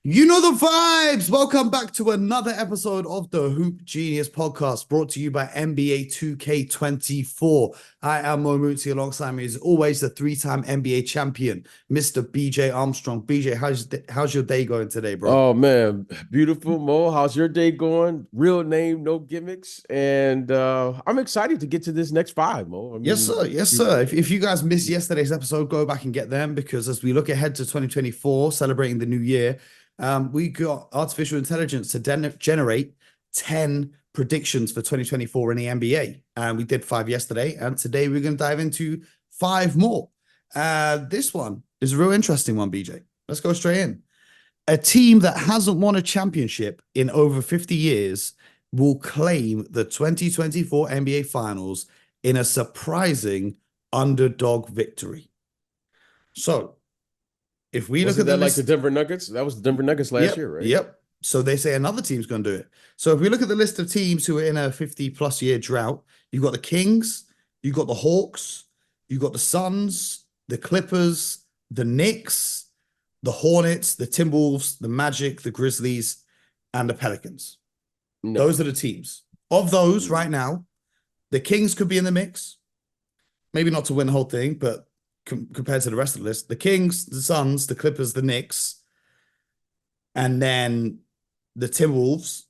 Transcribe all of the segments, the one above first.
You know the vibes. Welcome back to another episode of the Hoop Genius podcast brought to you by NBA 2K24. I am Mo Mootsie. Alongside me is always the three-time NBA champion, Mr. BJ Armstrong. BJ, how's your day going today, bro? Oh man, beautiful Mo. How's your day going? Real name, no gimmicks, and I'm excited to get to this next five, Mo. I Yes, sir. mean, Yes, sir. If you guys missed yesterday's episode, go back and get them because as we look ahead to 2024, celebrating the new year, we got artificial intelligence to generate 10 predictions for 2024 in the NBA. And we did five yesterday. And today we're going to dive into five more. This one is a real interesting one, BJ. Let's go straight in. A team that hasn't won a championship in over 50 years will claim the 2024 NBA Finals in a surprising underdog victory. So, if we look wasn't at the that like the list, Denver Nuggets? That was the Denver Nuggets last yep, year, right? yep. So they say another team's going to do it. So if we look at the list of teams who are in a 50 plus year drought, you've got the Kings, you've got the Hawks, you've got the Suns, the Clippers, the Knicks, the Hornets, the Timberwolves, the Magic, the Grizzlies, and the Pelicans. No. Those are the teams. Of those Mm. right now, the Kings could be in the mix. Maybe not to win the whole thing, but compared to the rest of the list, the Kings, the Suns, the Clippers, the Knicks, and then the Timberwolves,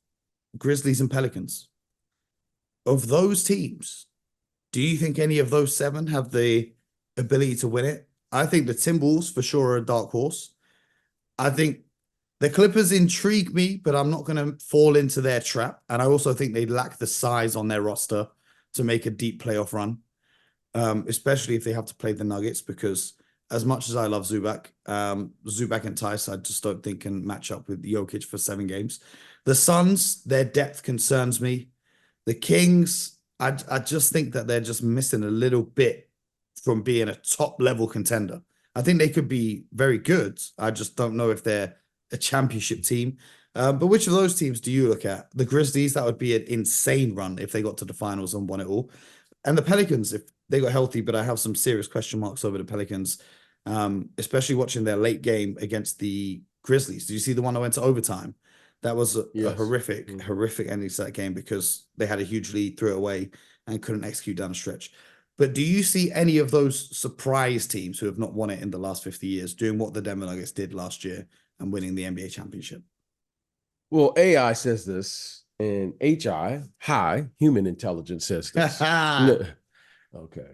Grizzlies, and Pelicans. Of those teams, do you think any of those seven have the ability to win it? I think the Timberwolves for sure are a dark horse. I think the Clippers intrigue me, but I'm not going to fall into their trap. And I also think they lack the size on their roster to make a deep playoff run, especially if they have to play the Nuggets, because as much as I love Zubac, Zubac and Tice, I just don't think can match up with Jokic for 7 games. The Suns, their depth concerns me. The Kings, I just think that they're just missing a little bit from being a top level contender. I think they could be very good. I just don't know if they're a championship team. But which of those teams do you look at? The Grizzlies, that would be an insane run if they got to the finals and won it all. And the Pelicans, if they got healthy, but I have some serious question marks over the Pelicans, especially watching their late game against the Grizzlies. Did you see the one that went to overtime? That was a Yes. horrific, Mhm. horrific ending to that game because they had a huge lead, threw it away, and couldn't execute down the stretch. But do you see any of those surprise teams who have not won it in the last 50 years doing what the Denver Nuggets did last year and winning the NBA championship? Well, AI says this, and high human intelligence says this. No. Okay.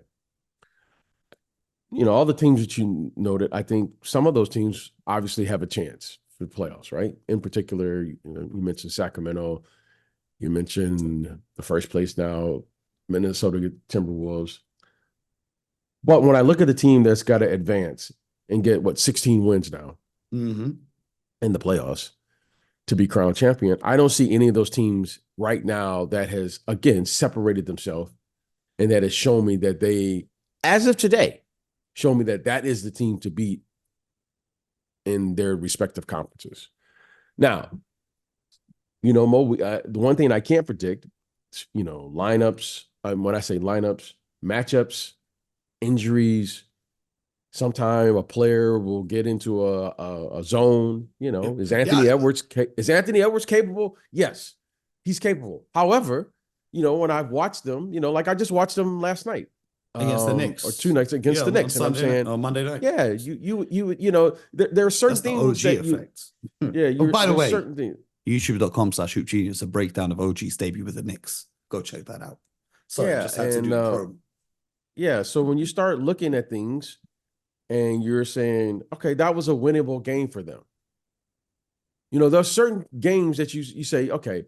All the teams that you noted, I think some of those teams obviously have a chance for the playoffs, right? In particular, you mentioned Sacramento, you mentioned the first place now, Minnesota Timberwolves. But when I look at the team that's got to advance and get 16 wins now Mm-hmm. in the playoffs to be crowned champion, I don't see any of those teams right now that has again separated themselves and that has shown me that they, as of today, show me that that is the team to beat in their respective conferences. Now, Mo, the one thing I can't predict, lineups. When I say lineups, matchups, injuries. Sometime a player will get into a zone. Yeah. Is Anthony Edwards capable? Yes, he's capable. However, when I've watched them, like I just watched them last night, Against the or Knicks. 2 nights Yeah, against the on Knicks, and I'm Sunday night saying, or Monday night. yeah, there are certain That's the things OG that you, effect. yeah, Oh, by the there's way, certain things. youtube.com/Hoop Genius, a breakdown of OG's debut with the Knicks. Go check that out. Sorry, Yeah, just had to and do the promo. yeah, so when you start looking at things and you're saying, okay, that was a winnable game for them. There's certain games that you say, okay,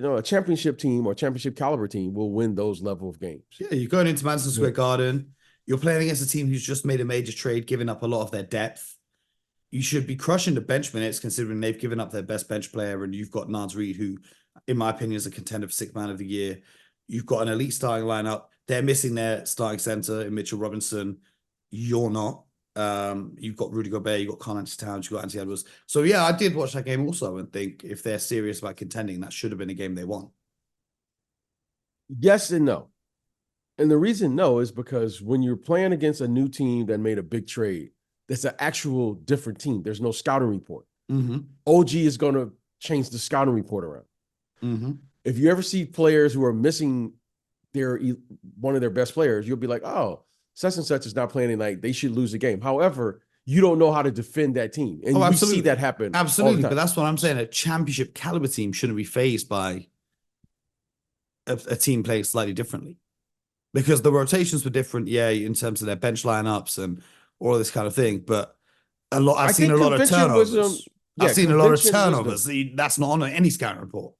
a championship team or championship caliber team will win those level of games. Yeah, you're going into Madison Square Yeah. Garden. You're playing against a team who's just made a major trade, giving up a lot of their depth. You should be crushing the bench minutes, considering they've given up their best bench player, and you've got Naz Reid, who, in my opinion, is a contender for Sixth Man of the Year. You've got an elite starting lineup. They're missing their starting center in Mitchell Robinson. You're not. You've got Rudy Gobert, you've got Karl-Anthony Towns, you've got Anthony Edwards. So yeah, I did watch that game also and think if they're serious about contending, that should have been a game they won. Yes and no. And the reason no is because when you're playing against a new team that made a big trade, that's an actual different team. There's no scouting report. Mm-hmm. OG is going to change the scouting report around. Mm-hmm. If you ever see players who are missing one of their best players, you'll be like, oh, such and such is not playing tonight. They should lose the game. However, you don't know how to defend that team. And we see that happen. Absolutely. But that's what I'm saying. A championship caliber team shouldn't be fazed by a team playing slightly differently. Because the rotations were different, yeah, in terms of their bench lineups and all this kind of thing. But I've seen a lot of turnovers. I've seen a lot of turnovers. That's not on any scouting report.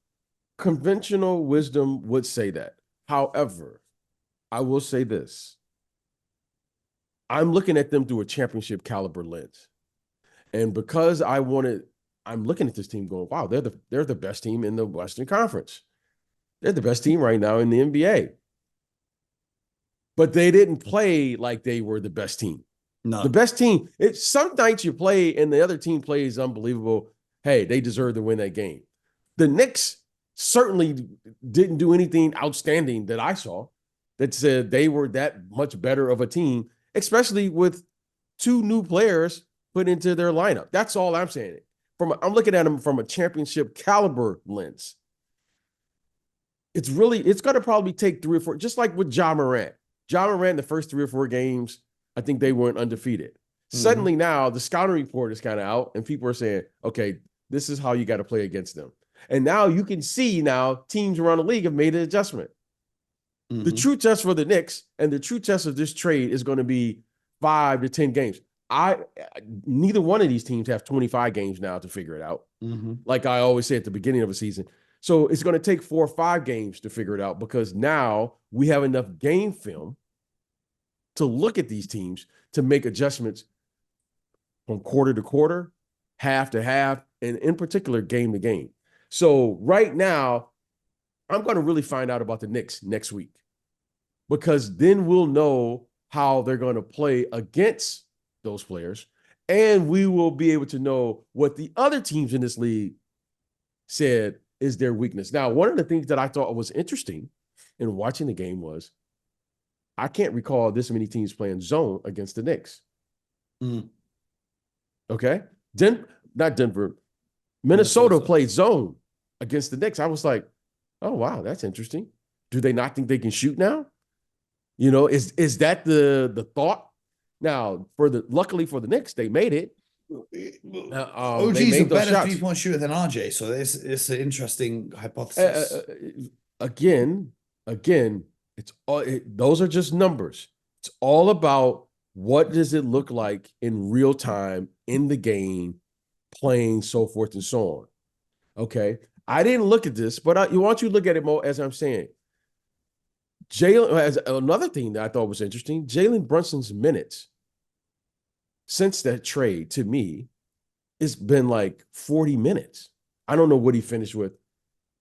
Conventional wisdom would say that. However, I will say this. I'm looking at them through a championship caliber lens. And because I'm looking at this team going, wow, they're the best team in the Western Conference. They're the best team right now in the NBA. But they didn't play like they were the best team. No. The best team, some nights you play and the other team plays unbelievable. Hey, they deserve to win that game. The Knicks certainly didn't do anything outstanding that I saw that said they were that much better of a team, especially with 2 new players put into their lineup. That's all I'm saying. I'm looking at them from a championship caliber lens. It's going to probably take 3 or 4, just like with Ja Morant. Ja Morant, the first 3 or 4 games, I think they weren't undefeated. Mm-hmm. Suddenly now the scouting report is kind of out and people are saying, okay, this is how you got to play against them. And now you can see teams around the league have made an adjustment. Mm-hmm. The true test for the Knicks and the true test of this trade is going to be 5 to 10 games. Neither one of these teams have 25 games now to figure it out. Mm-hmm. Like I always say at the beginning of a season. So it's going to take 4 or 5 games to figure it out because now we have enough game film to look at these teams to make adjustments from quarter to quarter, half to half, and in particular, game to game. So right now, I'm going to really find out about the Knicks next week because then we'll know how they're going to play against those players, and we will be able to know what the other teams in this league said is their weakness. Now, one of the things that I thought was interesting in watching the game was I can't recall this many teams playing zone against the Knicks. Mm. Okay? Not Denver. Minnesota played zone against the Knicks. I was like, oh, wow, that's interesting. Do they not think they can shoot now? You know, is that the thought? Now, luckily for the Knicks, they made it. OG's a better 3-point shooter than RJ, so it's an interesting hypothesis. Again, those are just numbers. It's all about what does it look like in real time in the game, playing, so forth and so on. Okay, I didn't look at this, but I want you to look at it more as I'm saying. As another thing that I thought was interesting, Jalen Brunson's minutes since that trade, to me, it's been like 40 minutes. I don't know what he finished with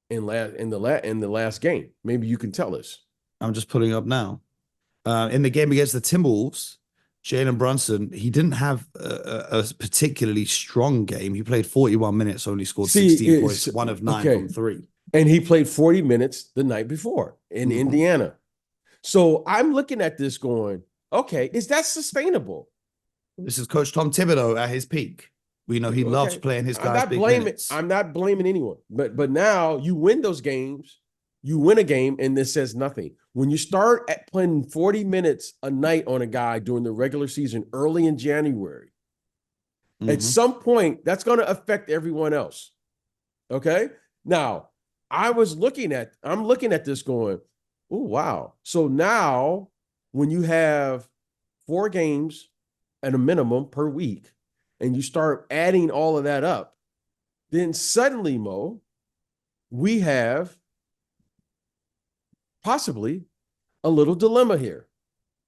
in the last game. Maybe you can tell us. I'm just pulling up now. In the game against the Timberwolves, Jalen Brunson, he didn't have a particularly strong game. He played 41 minutes, only scored 16 points, 1 of 9 from 3. And he played 40 minutes the night before in Indiana. So I'm looking at this going, okay, is that sustainable? This is Coach Tom Thibodeau at his peak. We know he loves playing his guys big minutes. I'm not blaming anyone. But now you win those games, you win a game, and this says nothing. When you start playing 40 minutes a night on a guy during the regular season early in January, at some point, that's going to affect everyone else. Okay? Now, I'm looking at this going, oh, wow. So now when you have 4 games at a minimum per week, and you start adding all of that up, then suddenly, Mo, we have possibly a little dilemma here.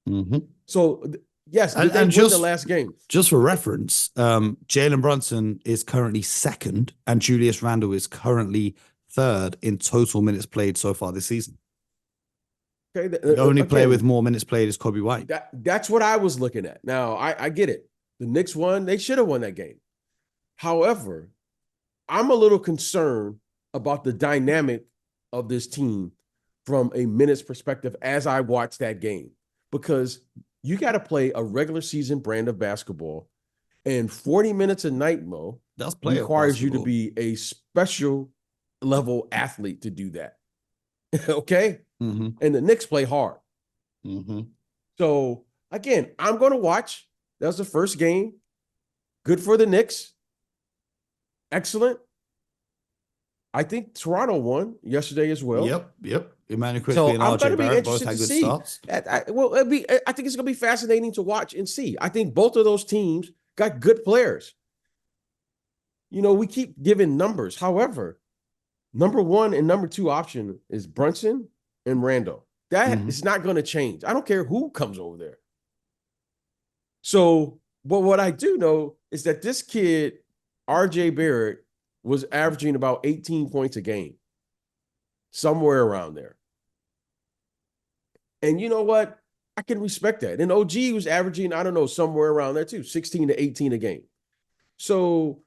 Mm-hmm. So, yes, they win the last game. Just for reference, Jalen Brunson is currently 2nd, and Julius Randle is currently 3rd in total minutes played so far this season. Okay, the only player with more minutes played is Kobe White. That's what I was looking at. Now, I get it. The Knicks won. They should have won that game. However, I'm a little concerned about the dynamic of this team from a minutes perspective as I watch that game, because you got to play a regular season brand of basketball And 40 minutes a night, Mo, That's playoff requires you to basketball. be a special level athlete to do that. Okay? Mm-hmm. And the Knicks play hard. Mm-hmm. So again, I'm going to watch. That was the first game. Good for the Knicks. Excellent. I think Toronto won yesterday as well. Yep. Emmanuel Quickly So and I'm going RJ to be Barrett both interested had to good see. starts. I think it's going to be fascinating to watch and see. I think both of those teams got good players. You know, we keep giving numbers. However, number 1 and number 2 option is Brunson and Randall. That is not going to change. I don't care who comes over there. So, but what I do know is that this kid, RJ Barrett, was averaging about 18 points a game, somewhere around there. And you know what? I can respect that. And OG was averaging, I don't know, somewhere around there too, 16 to 18 a game. So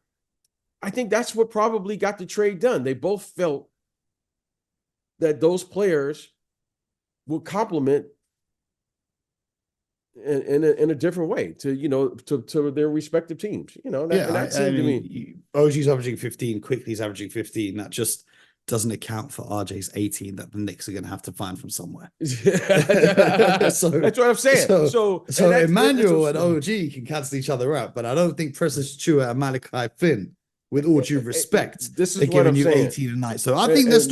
I think that's what probably got the trade done. They both felt that those players would complement in a different way to, you know, to their respective teams. You know, that seemed to me. OG's averaging 15, Quickly's averaging 15. That just doesn't account for RJ's 18 that the Knicks are going to have to find from somewhere. That's what I'm saying. So Emmanuel and OG can cancel each other out, but I don't think Precious Stewart and Malachi Flynn, with all due respect, this is are what I'm giving you saying. 18 a night. So I think there's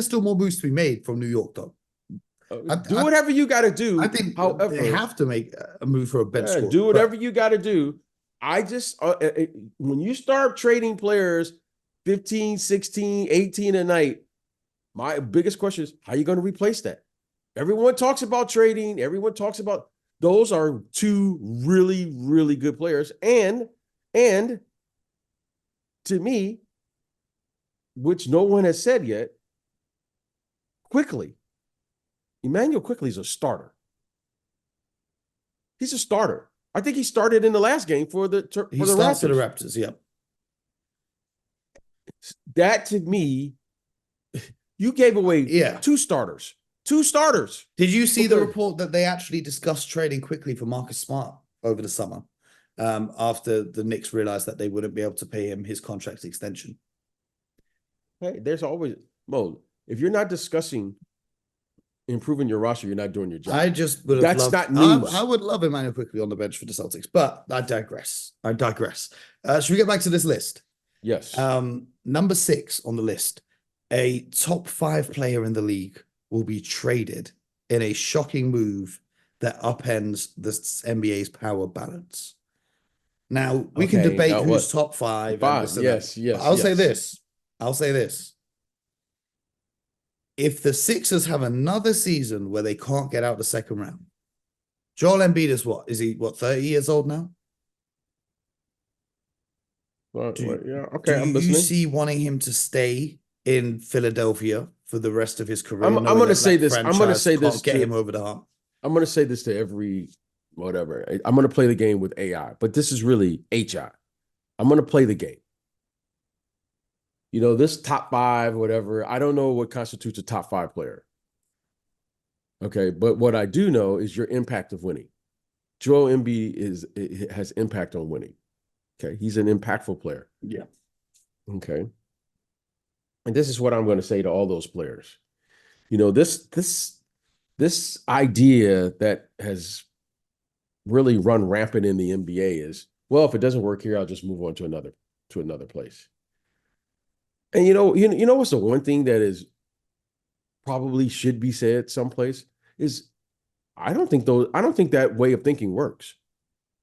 still more moves to be made from New York, though. Do whatever you got to do. I think, however, they have to make a move for a bench squad. do whatever you got to do. I just when you start trading players 15, 16, 18 a night, my biggest question is, how are you going to replace that? Everyone talks about trading. Everyone talks about those are 2 really, really good players. And to me, which no one has said yet, Emmanuel Quickly is a starter. He's a starter. I think he started in the last game for the Raptors. For the Raptors, yeah. That to me, you gave away 2 starters. 2 starters. Did you see the report that they actually discussed trading Quickly for Marcus Smart over the summer after the Knicks realized that they wouldn't be able to pay him his contract extension? Hey, there's always, Mo, if you're not discussing improving your roster, you're not doing your job. I just would have not news. I would love Emmanuel Quickly on the bench for the Celtics, but I digress. Should we get back to this list? Yes. Number 6 on the list, a top 5 player in the league will be traded in a shocking move that upends the NBA's power balance. Now, we can debate who's top 5. Yes. I'll say this. If the Sixers have another season where they can't get out the second round, Joel Embiid is what? Is he 30 years old now? Do you see wanting him to stay in Philadelphia for the rest of his career? I'm going to say this. I'm going to say this. Get him over the hump. I'm going to say this to every whatever. I'm going to play the game with AI, but this is really HI. I'm going to play the game. You know, this top 5, whatever, I don't know what constitutes a top 5 player. Okay, but what I do know is your impact of winning. Joel Embiid has impact on winning. Okay, he's an impactful player. Yeah. Okay. And this is what I'm going to say to all those players. You know, this idea that has really run rampant in the NBA is, well, if it doesn't work here, I'll just move on to another place. And you know what's the one thing that is probably should be said someplace is I don't think that way of thinking works.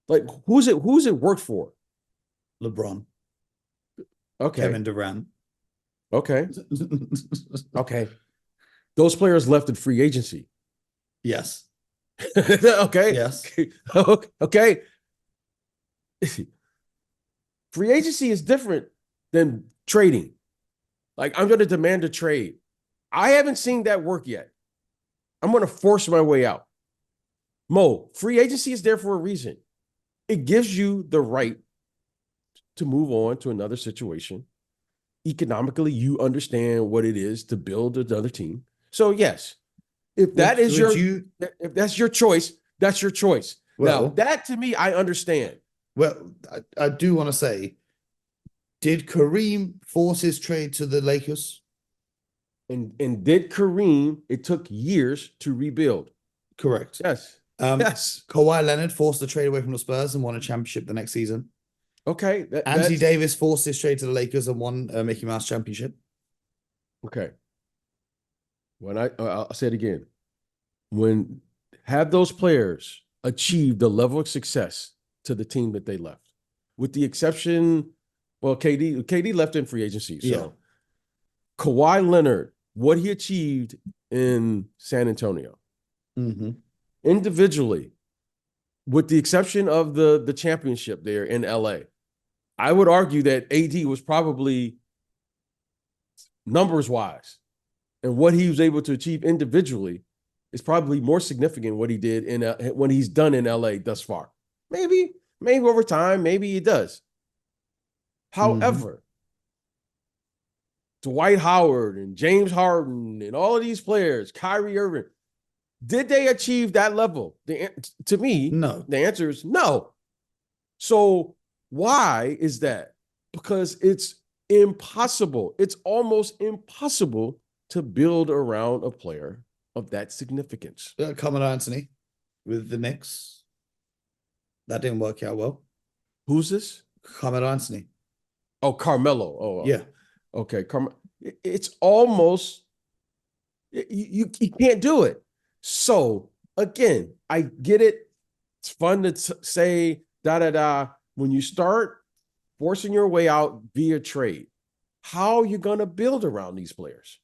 Like who's it worked for? LeBron. Okay. Kevin Durant. Okay. Okay. Those players left in free agency. Yes. Okay. Yes. Okay. Free agency is different than trading. Like, I'm going to demand a trade. I haven't seen that work yet. I'm going to force my way out. Mo, free agency is there for a reason. It gives you the right to move on to another situation. Economically, you understand what it is to build another team. So, yes, if that's your choice, that's your choice. Well, now, that to me, I understand. Well, I do want to say, did Kareem force his trade to the Lakers? And did Kareem, it took years to rebuild. Correct. Yes. Um, Yes. Kawhi Leonard forced the trade away from the Spurs and won a championship the next season. Okay. Anthony Davis forced his trade to the Lakers and won a Mickey Mouse championship. Okay. When I'll say it again. When have those players achieve the level of success to the team that they left, with the exception, well, KD left in free agency. So Yeah. Kawhi Leonard, what he achieved in San Antonio, Mm-hmm. individually, with the exception of the championship there in LA, I would argue that AD was probably numbers wise and what he was able to achieve individually is probably more significant what he did in when he's done in LA thus far. Maybe over time, maybe he does. However, Dwight Howard and James Harden and all of these players, Kyrie Irving, did they achieve that level? To me, No. the answer is no. So why is that? Because it's impossible. It's almost impossible to build around a player of that significance. Carmelo Anthony with the Knicks. That didn't work out well. Who's this? Carmelo Anthony. Oh, Carmelo. Oh, yeah. Okay. It's almost, you can't do it. So again, I get it. It's fun to say da. When you start forcing your way out via trade, how are you going to build around these players?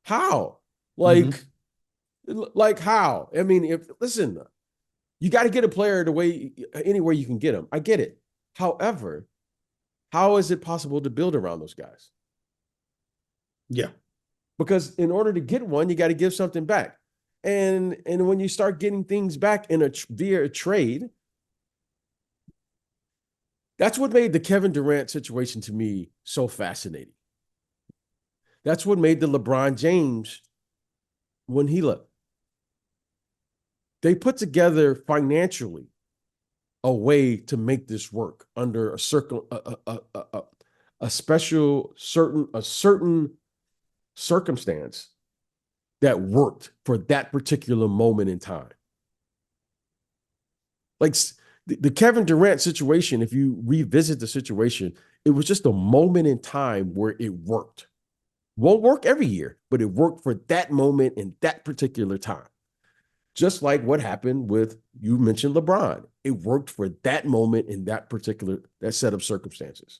How? Like how? I mean, listen, you got to get a player the way anywhere you can get them. I get it. However, how is it possible to build around those guys? Yeah. Because in order to get one, you got to give something back. And when you start getting things back via a trade, that's what made the Kevin Durant situation to me so fascinating. That's what made the LeBron James when he left. They put together financially a way to make this work under a certain circumstance that worked for that particular moment in time. Like the Kevin Durant situation, if you revisit the situation, it was just a moment in time where it worked. Won't work every year, but it worked for that moment in that particular time. Just like what happened with, you mentioned LeBron. It worked for that moment in that set of circumstances.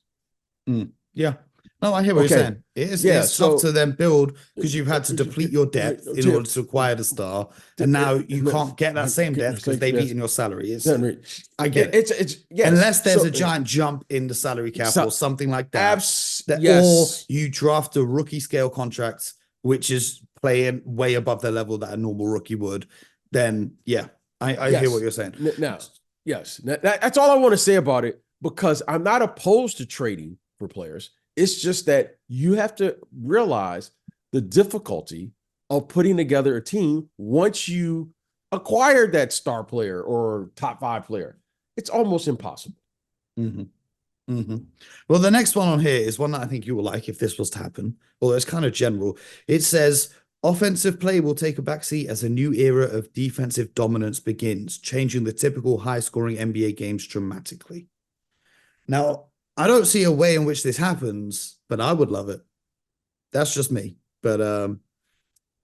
Yeah. No, I hear what you're saying. It's tough to then build because you've had to deplete your depth in order to acquire the star, and now you can't get that same depth because they've eaten your salary. I get it. It's yes. Unless there's a giant jump in the salary cap or something like that, or you draft a rookie scale contract, which is playing way above the level that a normal rookie would. Then yeah, I hear what you're saying. Now, yes, that's all I want to say about it, because I'm not opposed to trading for players. It's just that you have to realize the difficulty of putting together a team once you acquire that star player or top 5 player. It's almost impossible. Well, the next one on here is one that I think you will like if this was to happen, although it's kind of general. It says, offensive play will take a backseat as a new era of defensive dominance begins, changing the typical high-scoring NBA games dramatically. Now, I don't see a way in which this happens, but I would love it. That's just me. But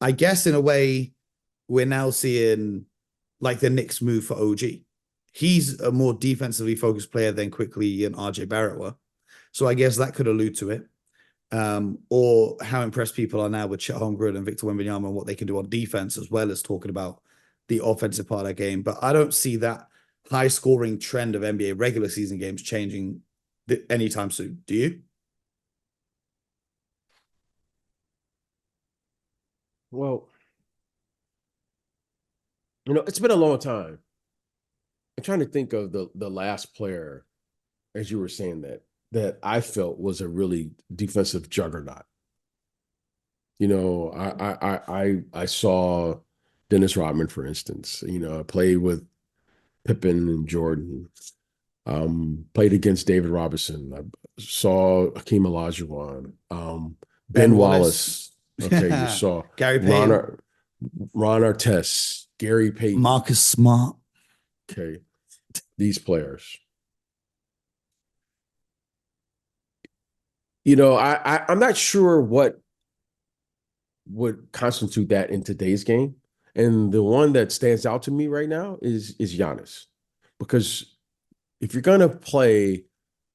I guess in a way, we're now seeing like the Knicks move for OG. He's a more defensively focused player than Quickly and RJ Barrett were. So I guess that could allude to it. Or how impressed people are now with Chet Holmgren and Victor Wembanyama and what they can do on defense, as well as talking about the offensive part of that game. But I don't see that high scoring trend of NBA regular season games changing anytime soon. Do you? Well, it's been a long time. I'm trying to think of the last player, as you were saying, that I felt was a really defensive juggernaut. I saw Dennis Rodman, for instance. I played with Pippen and Jordan. Played against David Robinson. I saw Hakeem Olajuwon. Ben Ben Wallace. Wallace, Okay, you saw Gary Ron, Payton, Ron Artest, Gary Payton. Marcus Smart. Okay, these players. You know, I'm not sure what would constitute that in today's game. And the one that stands out to me right now is Giannis. Because if you're gonna play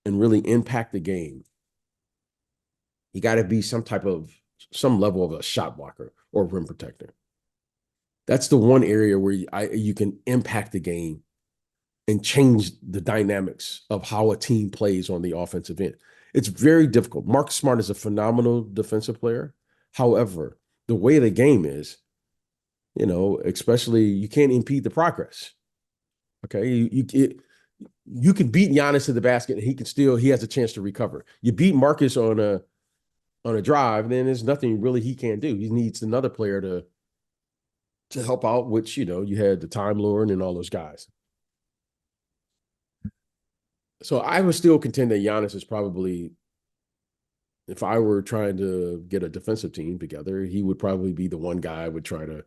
and really impact the game, you got to be some level of a shot blocker or rim protector. That's the one area where you can impact the game and change the dynamics of how a team plays on the offensive end. It's very difficult. Marcus Smart is a phenomenal defensive player. However, the way the game is, you know, especially you can't impede the progress. Okay, you can beat Giannis to the basket and he has a chance to recover. You beat Marcus on a drive, then there's nothing really he can do. He needs another player to help out, which, you know, you had the Time Lord and all those guys. So I would still contend that Giannis is probably, if I were trying to get a defensive team together, he would probably be the one guy I would try to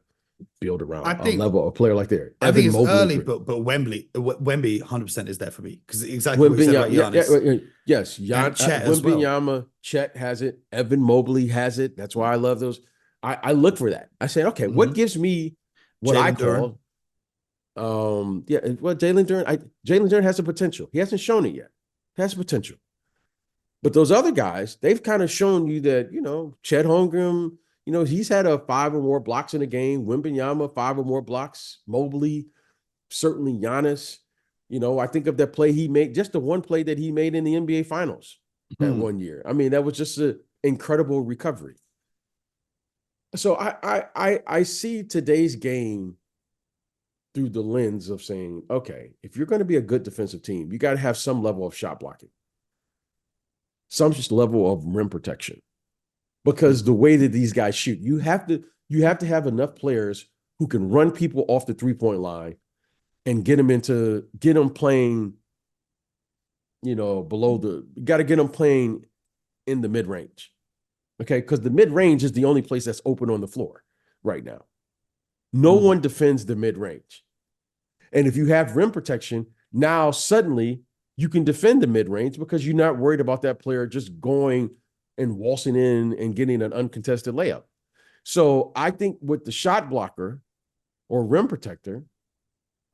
build around a player like that. I think it's Mobley, early, but Wemby 100% is there for me because exactly what you said about Giannis. Yes, Chet as well. Wembanyama, Chet has it. Evan Mobley has it. That's why I love those. I look for that. I say, okay, what gives me what I call Jalen Duren has the potential. He hasn't shown it yet. He has potential. But those other guys, they've kind of shown you that, you know, Chet Holmgren, you know, he's had 5 or more blocks in a game. Wembanyama, 5 or more blocks. Mobley, certainly Giannis. You know, I think of that play he made, just the one play that he made in the NBA Finals that one year. I mean, that was just an incredible recovery. So I see today's game through the lens of saying, okay, if you're going to be a good defensive team, you got to have some level of shot blocking, some just level of rim protection, because the way that these guys shoot, you have to have enough players who can run people off the 3-point line and get them playing, you know, you got to get them playing in the mid range. Okay. Because the mid range is the only place that's open on the floor right now. No one defends the mid range. And if you have rim protection, now suddenly you can defend the mid range because you're not worried about that player just going and waltzing in and getting an uncontested layup. So I think with the shot blocker or rim protector,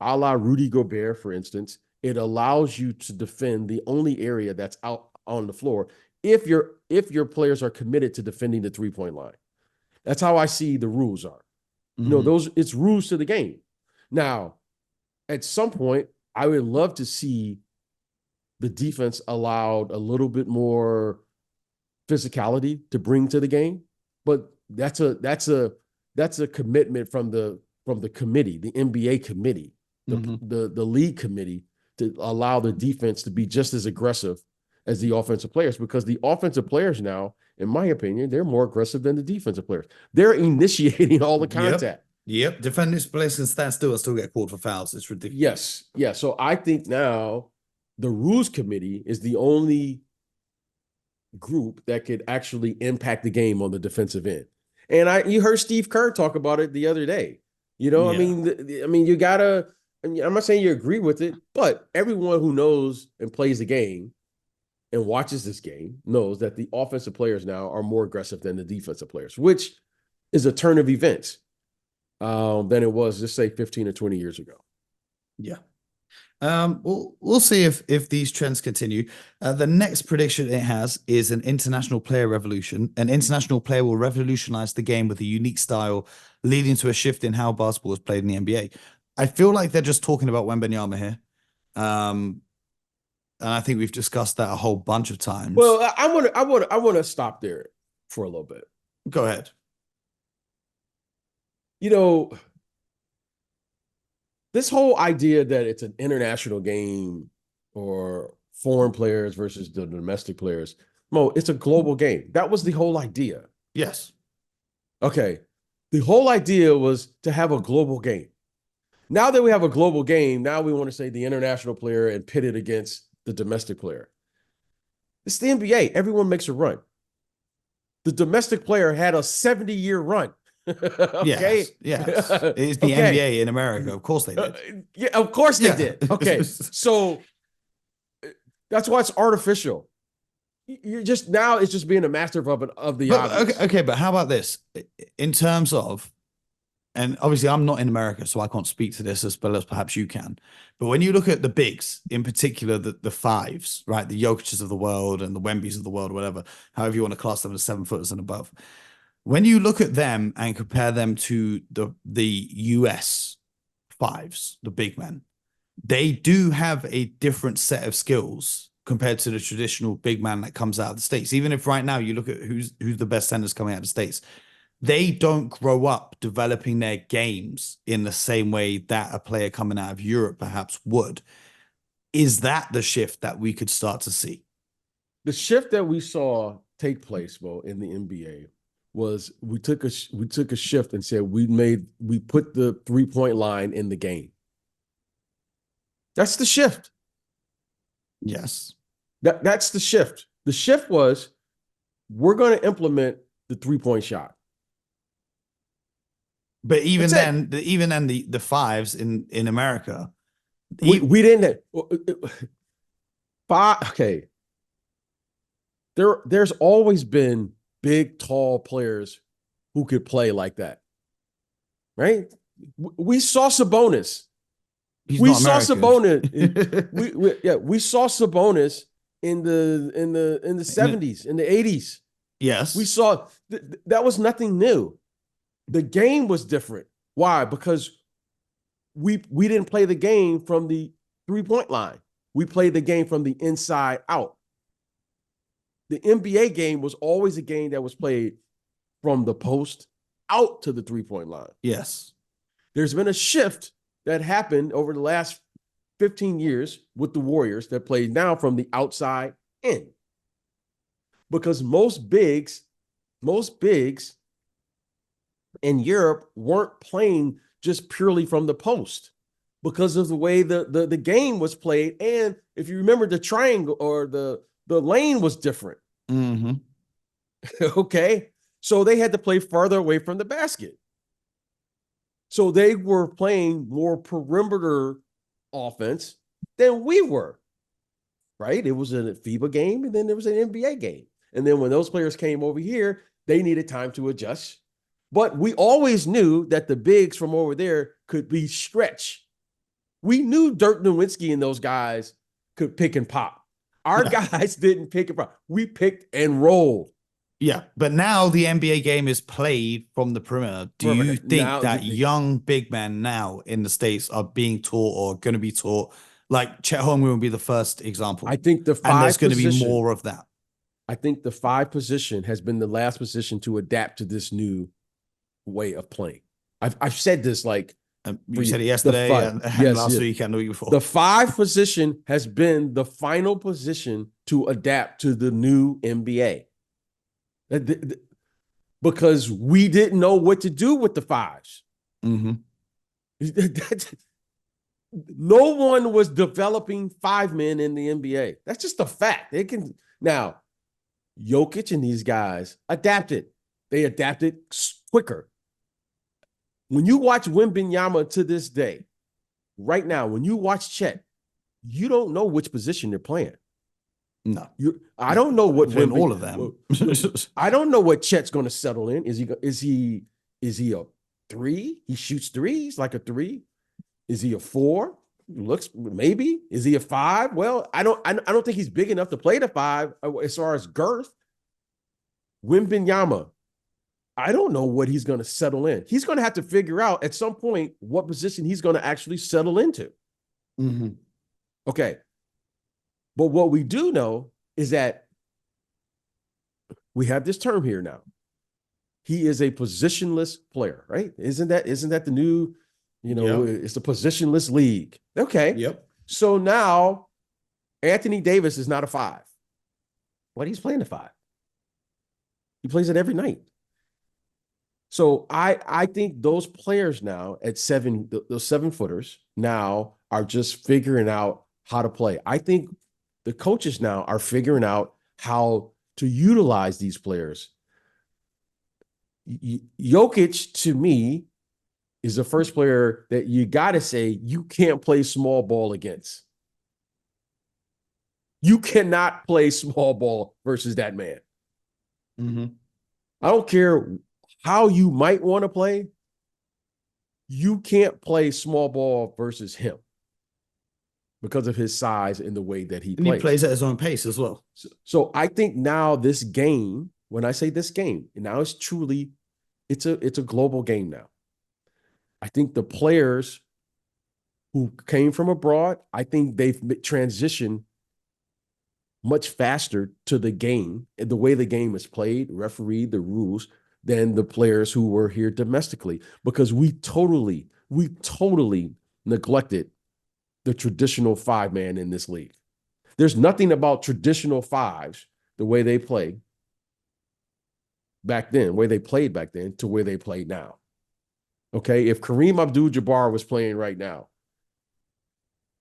a la Rudy Gobert, for instance, it allows you to defend the only area that's out on the floor if your players are committed to defending the 3-point line. That's how I see the rules are. You know, it's rules to the game. Now, at some point, I would love to see the defense allowed a little bit more physicality to bring to the game, but that's a commitment from the committee, the NBA committee, the league committee, to allow the defense to be just as aggressive as the offensive players, because the offensive players now, in my opinion, they're more aggressive than the defensive players. They're initiating all the contact. Yep. Defenders players can stand still and still get called for fouls. It's ridiculous. Yes. Yeah. So I think now the rules committee is the only group that could actually impact the game on the defensive end. And you heard Steve Kerr talk about it the other day. You know, yeah. I mean, you gotta. I'm not saying you agree with it, but everyone who knows and plays the game and watches this game knows that the offensive players now are more aggressive than the defensive players, which is a turn of events than it was, just say, 15 or 20 years ago. Yeah. We'll see if these trends continue. The next prediction it has is an international player revolution. An international player will revolutionize the game with a unique style, leading to a shift in how basketball is played in the NBA. I feel like they're just talking about Wembanyama here. And I think we've discussed that a whole bunch of times. Well, I want to stop there for a little bit. Go ahead. You know, this whole idea that it's an international game or foreign players versus the domestic players, Mo, it's a global game. That was the whole idea. Yes. Okay. The whole idea was to have a global game. Now that we have a global game, now we want to say the international player and pit it against the domestic player. It's the NBA. Everyone makes a run. The domestic player had a 70-year run. Okay. Yes. It's the Okay. NBA in America. Of course they did. Yeah, of course they Yeah. did. Okay. So that's why it's artificial. You're just now it's just being a master of the But, obvious. okay, but how about this? In terms of, and obviously I'm not in America, so I can't speak to this as well as perhaps you can. But when you look at the bigs, in particular the fives, right, the Jokic's of the world and the Wembys of the world, whatever, however you want to class them as 7-footers and above. When you look at them and compare them to the US fives, the big men, they do have a different set of skills compared to the traditional big man that comes out of the States. Even if right now you look at who's the best centers coming out of the States, they don't grow up developing their games in the same way that a player coming out of Europe perhaps would. Is that the shift that we could start to see? The shift that we saw take place, Bo, in the NBA was we took a shift and said we put the 3-point line in the game. That's the shift. Yes. That's the shift. The shift was we're going to implement the 3-point shot. But even then, the fives in America, we didn't five. Okay, there's always been big, tall players who could play like that, right? We saw Sabonis. We saw Sabonis in the 70s, in the 80s. Yes, we saw that was nothing new. The game was different. Why? Because we didn't play the game from the 3-point line. We played the game from the inside out. The NBA game was always a game that was played from the post out to the 3-point line. Yes. There's been a shift that happened over the last 15 years with the Warriors that play now from the outside in. Because most bigs in Europe weren't playing just purely from the post because of the way the game was played. And if you remember, the triangle or the lane was different. Mm-hmm. Okay. So they had to play farther away from the basket. So they were playing more perimeter offense than we were, right? It was a FIBA game, and then there was an NBA game. And then when those players came over here, they needed time to adjust. But we always knew that the bigs from over there could be stretched. We knew Dirk Nowitzki and those guys could pick and pop. Our guys didn't pick and pop. We picked and rolled. Yeah, but now the NBA game is played from the perimeter. Do you think that young big men now in the States are being taught or going to be taught? Like Chet Holmgren would be the first example. I think and there's going to be more of that. I think the 5 position has been the last position to adapt to this new way of playing. I've said this like you said it yesterday and last week and the week before. The 5 position has been the final position to adapt to the new NBA. Because we didn't know what to do with the 5s. Mm-hmm. No one was developing 5 men in the NBA. That's just a fact. They can now. Jokic and these guys adapted. They adapted quicker. When you watch Wembanyama to this day, right now, when you watch Chet, you don't know which position they're playing. No, I don't know what all of them. I don't know what Chet's going to settle in. Is he a 3? He shoots threes like a 3. Is he a 4? Looks maybe. Is he a 5? Well, I don't think he's big enough to play the 5 as far as girth. Wembanyama, I don't know what he's going to settle in. He's going to have to figure out at some point what position he's going to actually settle into. Mm-hmm. Okay. But what we do know is that we have this term here now. He is a positionless player, right? Isn't that the new, It's a positionless league. Okay. Yep. So now Anthony Davis is not a 5. But he's playing the 5. He plays it every night. So I think those players now at those 7-footers now are just figuring out how to play. I think the coaches now are figuring out how to utilize these players. Jokic, to me, is the first player that you got to say you can't play small ball against. You cannot play small ball versus that man. Mm-hmm. I don't care how you might want to play. You can't play small ball versus him because of his size and the way that he And plays. he plays at his own pace as well. So I think now this game, when I say this game, and now it's truly, it's a global game now. I think the players who came from abroad, I think they've transitioned much faster to the game and the way the game is played, refereed, the rules, than the players who were here domestically, because we totally neglected the traditional 5-man in this league. There's nothing about traditional fives, the way they play back then, where they played back then to where they play now. Okay, if Kareem Abdul-Jabbar was playing right now,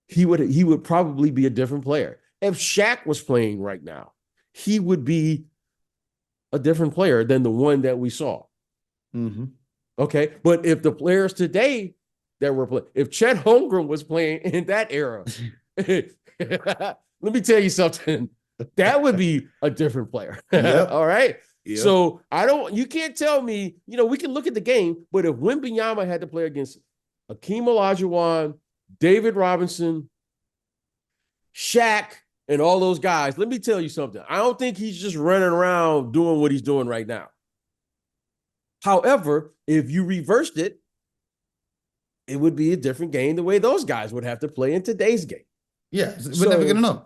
he would probably be a different player. If Shaq was playing right now, he would be a different player than the one that we saw. Mm-hmm. Okay, but if the players today that were playing, if Chet Holmgren was playing in that era, let me tell you something, that would be a different player. Yep. All right. Yep. So you can't tell me, we can look at the game, but if Wembanyama had to play against Akeem Olajuwon, David Robinson, Shaq, and all those guys, let me tell you something. I don't think he's just running around doing what he's doing right now. However, if you reversed it, it would be a different game the way those guys would have to play in today's game. Yeah, we're never going to know.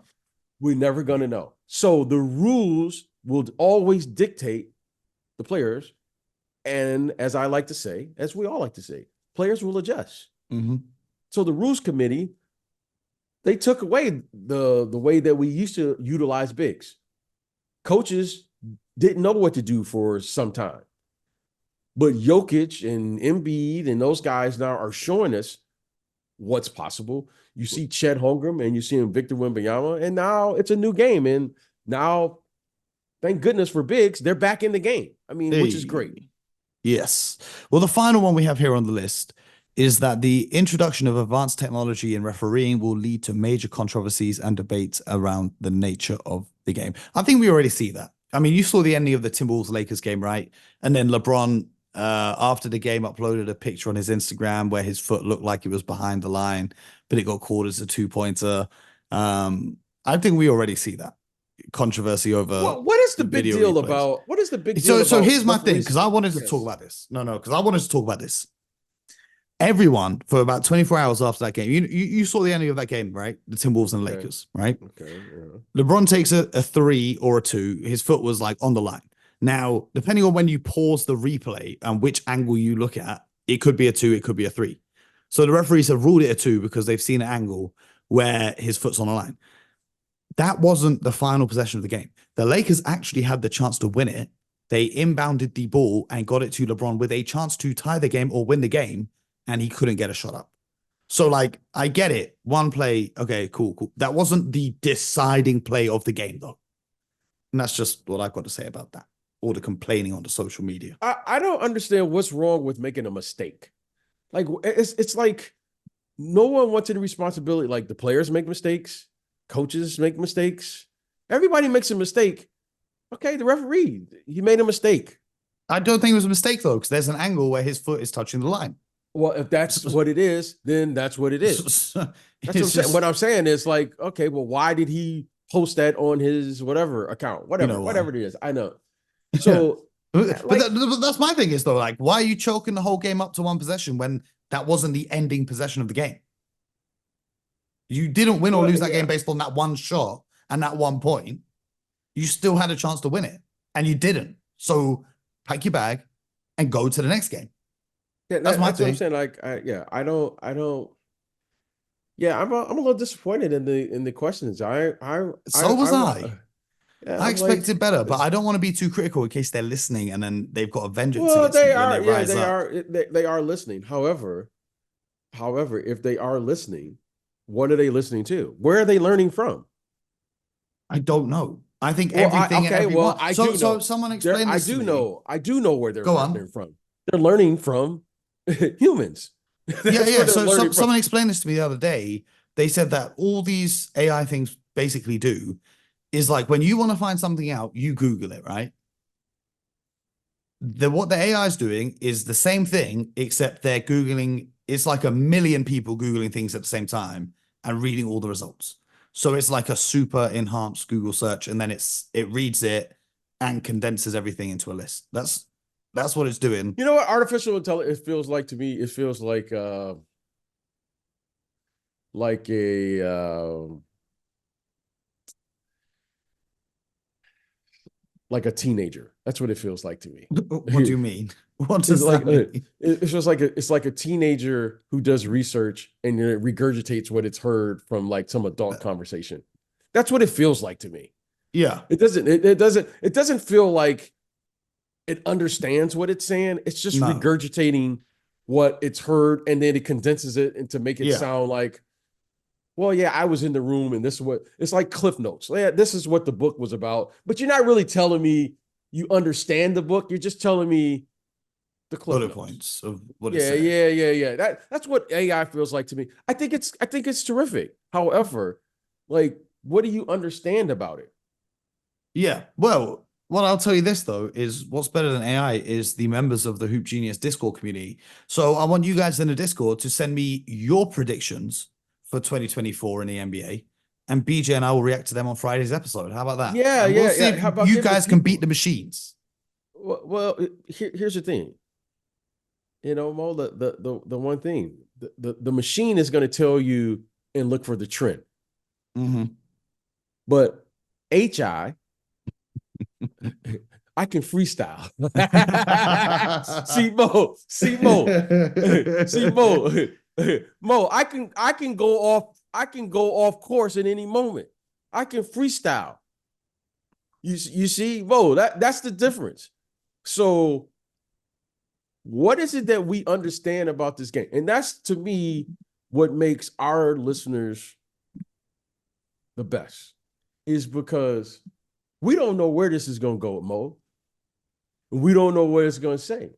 We're never going to know. So the rules will always dictate the players. And as I like to say, as we all like to say, players will adjust. Mm-hmm. So the rules committee, they took away the way that we used to utilize bigs. Coaches didn't know what to do for some time. But Jokic and Embiid and those guys now are showing us what's possible. You see Chet Holmgren and you see Victor Wembanyama, and now it's a new game. And now, thank goodness for bigs, they're back in the game. I mean, which is great. Yes. Well, the final one we have here on the list is that the introduction of advanced technology in refereeing will lead to major controversies and debates around the nature of the game. I think we already see that. I mean, you saw the ending of the Timberwolves-Lakers game, right? And then LeBron, after the game, uploaded a picture on his Instagram where his foot looked like it was behind the line, but it got called as a 2-pointer. I think we already see that controversy over. What is the big deal replays. About? What is the big deal? So about here's my thing, because I wanted to Yes. talk about this. Because I wanted to talk about this. Everyone for about 24 hours after that game, you saw the ending of that game, right? The Timberwolves and Okay. Lakers, right? Okay. Yeah. LeBron takes a 3 or a 2. His foot was like on the line. Now, depending on when you pause the replay and which angle you look at, it could be a 2, it could be a 3. So the referees have ruled it a 2 because they've seen an angle where his foot's on the line. That wasn't the final possession of the game. The Lakers actually had the chance to win it. They inbounded the ball and got it to LeBron with a chance to tie the game or win the game, and he couldn't get a shot up. So, like, I get it. One play, okay, cool. That wasn't the deciding play of the game, though. And that's just what I've got to say about that. All the complaining on the social media. I don't understand what's wrong with making a mistake. Like, it's like no one wants any responsibility. Like, the players make mistakes, coaches make mistakes, everybody makes a mistake. Okay, the referee, he made a mistake. I don't think it was a mistake, though, because there's an angle where his foot is touching the line. Well, if that's what it is, then that's what it is. What I'm saying is, like, okay, well, why did he post that on his whatever account? Whatever it is. I know. So, but that's my thing is, though, like, why are you choking the whole game up to one possession when that wasn't the ending possession of the game? You didn't win or lose that game based on that one shot and that one point. You still had a chance to win it, and you didn't. So pack your bag and go to the next game. Yeah, that's my thing. thing. I'm saying, like, I don't. Yeah, I'm a little disappointed in the questions. So was I. Yeah, I I'm like, expected better, but I don't want to be too critical in case they're listening and then they've got a vengeance well, against me they when are, they yeah, rise up. they are listening. However, if they are listening, what are they listening to? Where are they learning from? I don't know. I think Well, everything and everyone. I So, do so know. someone explain this to me. I do know where they're Go on. learning from. They're learning from humans. Yeah, That's yeah. where they're So learning from. someone explained this to me the other day. They said that all these AI things basically do is like when you want to find something out, you Google it, right? What the AI is doing is the same thing, except they're Googling, it's like a million people Googling things at the same time and reading all the results. So it's like a super enhanced Google search, and then it reads it and condenses everything into a list. That's what it's doing. You know what artificial intelligence feels like to me? It feels like a teenager. That's what it feels like to me. What do you mean? What It's does like that mean? it's just like it's like a teenager who does research and it regurgitates what it's heard from like some adult conversation. That's what it feels like to me. Yeah. It doesn't feel like it understands what it's saying. It's just No. regurgitating what it's heard, and then it condenses it and to make it Yeah. sound like, well, yeah, I was in the room, and this is what it's like Cliff Notes. Yeah, this is what the book was about. But you're not really telling me you understand the book. You're just telling me the Cliff Bullet Notes. points of what Yeah, it's yeah. That's what AI feels like to me. I think it's terrific. However, like, what do you understand about it? Yeah. Well, what I'll tell you this though is what's better than AI is the members of the Hoop Genius Discord community. So I want you guys in the Discord to send me your predictions for 2024 in the NBA, and BJ and I will react to them on Friday's episode. How about that? Yeah, And we'll yeah, see yeah. if How about you giving guys can people- beat the machines. Well, here's the thing. You know, Mo, the one thing, the machine is going to tell you and look for the trend. Mhm. But HI, I can freestyle. see Mo, Mo. I can go off course at any moment. I can freestyle. You see, Mo, that's the difference. So what is it that we understand about this game? And that's, to me, what makes our listeners the best, is because we don't know where this is going to go, Mo. We don't know what it's going to say.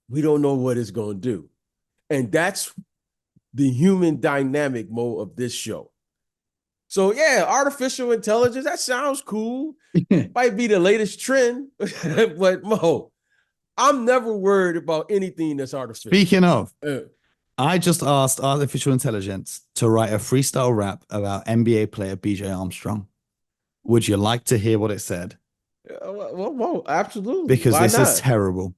We don't know what it's going to do. And that's the human dynamic, Mo, of this show. So, yeah, artificial intelligence, that sounds cool. Might be the latest trend, but Mo, I'm never worried about anything that's artificial. Speaking of, I just asked artificial intelligence to write a freestyle rap about NBA player BJ Armstrong. Would you like to hear what it said? Well, absolutely. Because Why this not? is terrible.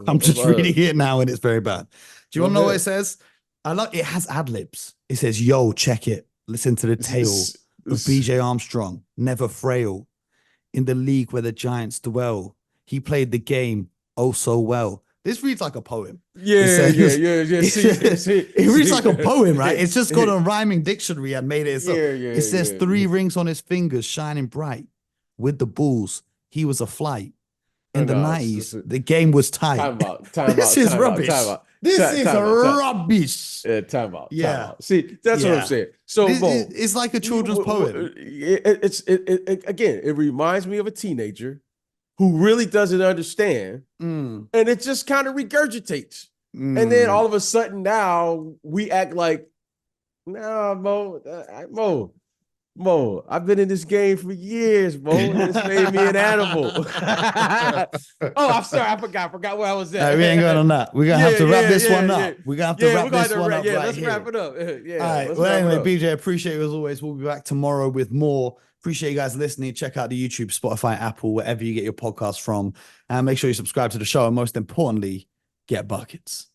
I'm just reading it now and it's very bad. Do you want to know what it says? It has ad libs. It says, yo, check it. Listen to the tale of BJ Armstrong, never frail. In the league where the Giants dwell, he played the game oh so well. This reads like a poem. Yeah. It reads like a poem, right? It's just got a rhyming dictionary and made it. It says 3 rings on his fingers, shining bright. With the Bulls, he was a flight. In the 90s, the game was tight. Time out. This is rubbish. This is rubbish. Time out. Yeah. See, that's what I'm saying. So, it's like a children's poem. Again, it reminds me of a teenager who really doesn't understand, and it just kind of regurgitates. And then all of a sudden now we act like, nah, Mo, I've been in this game for years, Mo, and it's made me an animal. I'm sorry, I forgot where I was at. We ain't going on that. We're going to have to wrap this one up. We're going to have to wrap this one up. Let's wrap it up. All right. Well, anyway, BJ, appreciate you as always. We'll be back tomorrow with more. Appreciate you guys listening. Check out the YouTube, Spotify, Apple, wherever you get your podcast from. And make sure you subscribe to the show. And most importantly, get buckets.